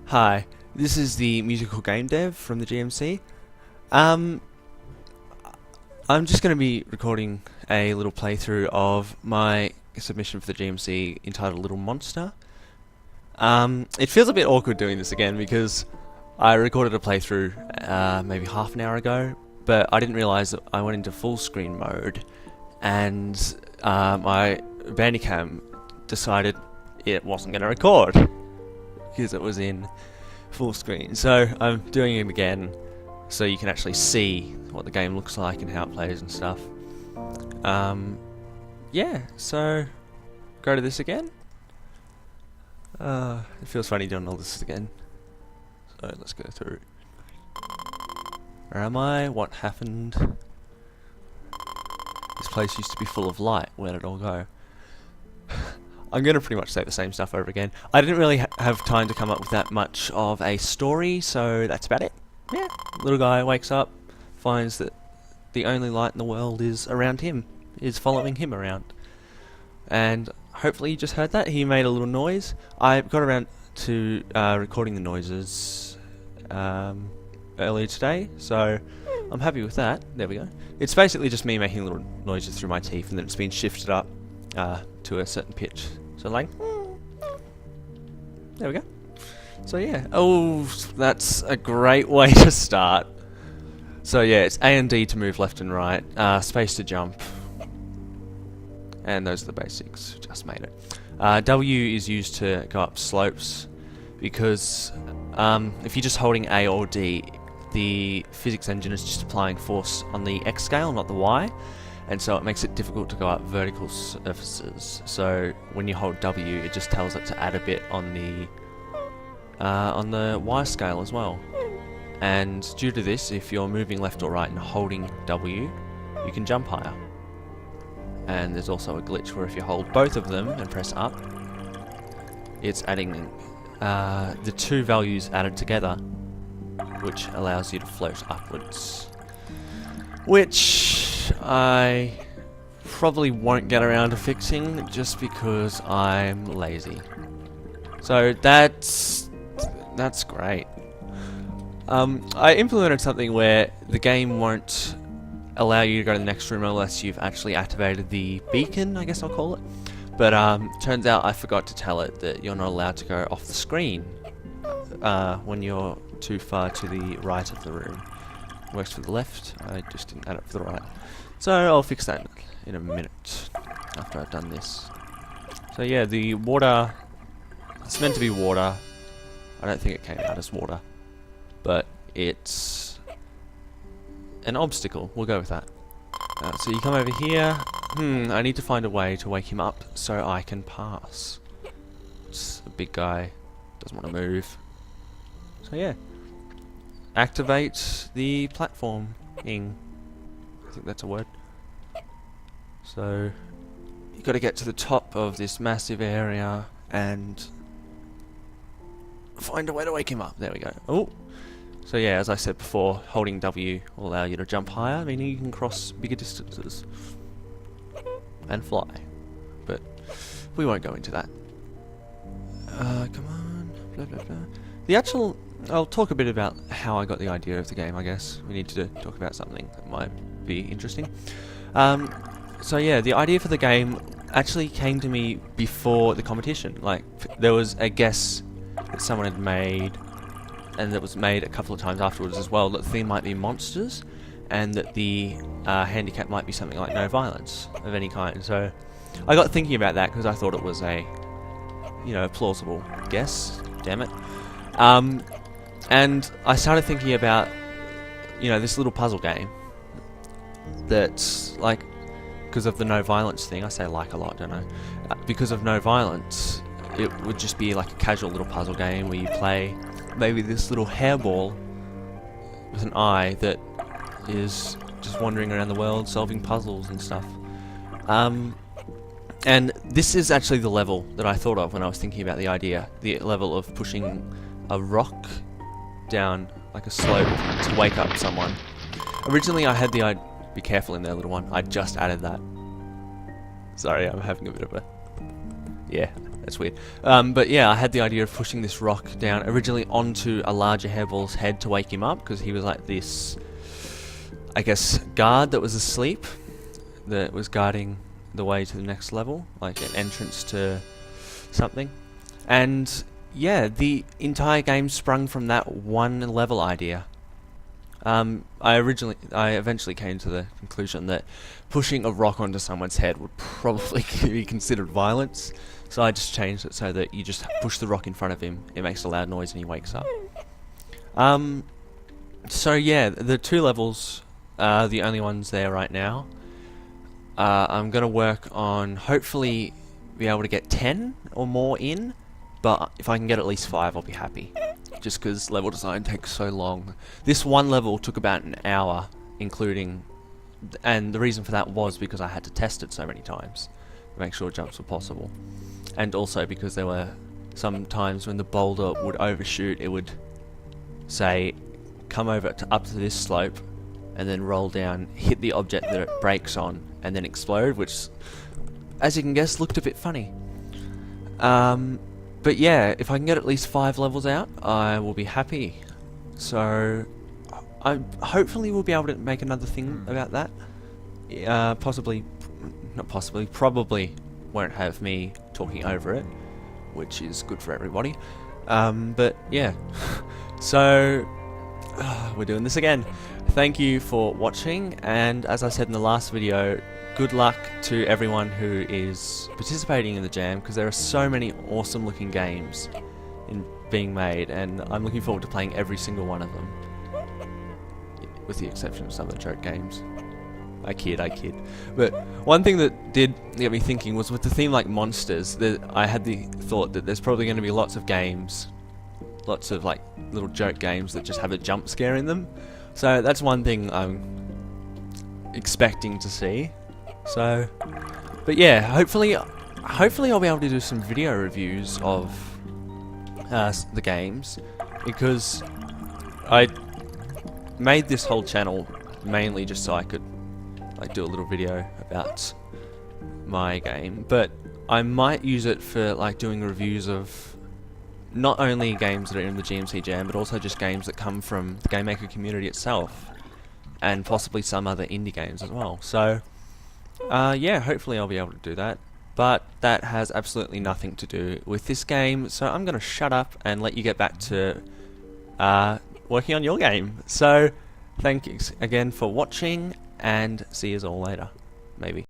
Hi, this is the musical game dev from the GMC. I'm just going to be recording a little playthrough of my submission for the GMC entitled Little Monster. It feels a bit awkward doing this again because I recorded a playthrough maybe half an hour ago, but I didn't realise that I went into full screen mode and my Bandicam decided it wasn't going to record because it was in full screen. So I'm doing it again so you can actually see what the game looks like and how it plays and stuff. Yeah, so go to this again. It feels funny doing all this again. So let's go through. Where am I? What happened? This place used to be full of light. Where did it all go? I'm going to pretty much say the same stuff over again. I didn't really have time to come up with that much of a story, so that's about it. Yeah, little guy wakes up, finds that the only light in the world is around him, is following him around. And hopefully you just heard that. He made a little noise. I got around to recording the noises earlier today, so I'm happy with that. There we go. It's basically just me making little noises through my teeth, and then it's been shifted up to a certain pitch. So like, there we go. So yeah, oh, that's a great way to start. So yeah, it's A and D to move left and right, space to jump, and those are the basics. Just made it. W is used to go up slopes, because if you're just holding A or D, the physics engine is just applying force on the X scale, not the Y. And so it makes it difficult to go up vertical surfaces. So when you hold W, it just tells it to add a bit on the Y scale as well. And due to this, if you're moving left or right and holding W, you can jump higher. And there's also a glitch where if you hold both of them and press up, it's adding the two values added together, which allows you to float upwards. Which I probably won't get around to fixing just because I'm lazy. So that's great. I implemented something where the game won't allow you to go to the next room unless you've actually activated the beacon, I guess I'll call it. But turns out I forgot to tell it that you're not allowed to go off the screen when you're too far to the right of the room. Works for the left, I just didn't add it for the right. So I'll fix that in a minute after I've done this. So yeah, the water, it's meant to be water. I don't think it came out as water, but it's an obstacle. We'll go with that. So you come over here. I need to find a way to wake him up so I can pass. It's a big guy, doesn't want to move. So yeah. Activate the platforming. I think that's a word. So you've got to get to the top of this massive area and find a way to wake him up. There we go. Oh, so yeah, as I said before, holding W will allow you to jump higher, meaning you can cross bigger distances and fly. But we won't go into that. Come on. Blah blah blah. The actual. I'll talk a bit about how I got the idea of the game, I guess. We need to talk about something that might be interesting. So yeah, the idea for the game actually came to me before the competition. Like, there was a guess that someone had made, and that was made a couple of times afterwards as well, that the theme might be monsters, and that the handicap might be something like no violence of any kind. So I got thinking about that because I thought it was a, plausible guess. Damn it. And I started thinking about, this little puzzle game that's like, because of the no violence thing, I say like a lot, don't I? Because of no violence, it would just be like a casual little puzzle game where you play maybe this little hairball with an eye that is just wandering around the world solving puzzles and stuff. And this is actually the level that I thought of when I was thinking about the idea, the level of pushing a rock down like a slope to wake up someone. Originally I had the idea, be careful in there little one, I just added that. Sorry, I'm having a bit of a, yeah, That's weird. But yeah, I had the idea of pushing this rock down originally onto a larger hairball's head to wake him up, because he was like this, I guess, guard that was asleep, that was guarding the way to the next level, like an entrance to something. And yeah, the entire game sprung from that one level idea. I eventually came to the conclusion that pushing a rock onto someone's head would probably be considered violence, so I just changed it so that you just push the rock in front of him, it makes a loud noise and he wakes up. So yeah, the 2 levels are the only ones there right now. I'm going to work on hopefully be able to get 10 or more in, but if I can get at least 5 I'll be happy, just because level design takes so long. This one level took about an hour including, and the reason for that was because I had to test it so many times to make sure jumps were possible, and also because there were some times when the boulder would overshoot. It would say come over up to this slope and then roll down, hit the object that it breaks on, and then explode, which, as you can guess, looked a bit funny. But yeah, if I can get at least 5 levels out, I will be happy. So, I hopefully will be able to make another thing about that. Probably won't have me talking over it, which is good for everybody. But yeah, so we're doing this again. Thank you for watching, and as I said in the last video, good luck to everyone who is participating in the jam, because there are so many awesome looking games being made, and I'm looking forward to playing every single one of them, with the exception of some of the joke games. I kid. But one thing that did get me thinking was with the theme like monsters, I had the thought that there's probably going to be lots of games, lots of like little joke games that just have a jump scare in them. So that's one thing I'm expecting to see. So, but yeah, hopefully I'll be able to do some video reviews of the games, because I made this whole channel mainly just so I could like do a little video about my game, but I might use it for like doing reviews of not only games that are in the GMC Jam, but also just games that come from the Game Maker community itself, and possibly some other indie games as well. So yeah, hopefully I'll be able to do that, but that has absolutely nothing to do with this game, so I'm going to shut up and let you get back to working on your game. So thank you again for watching, and see you all later, maybe.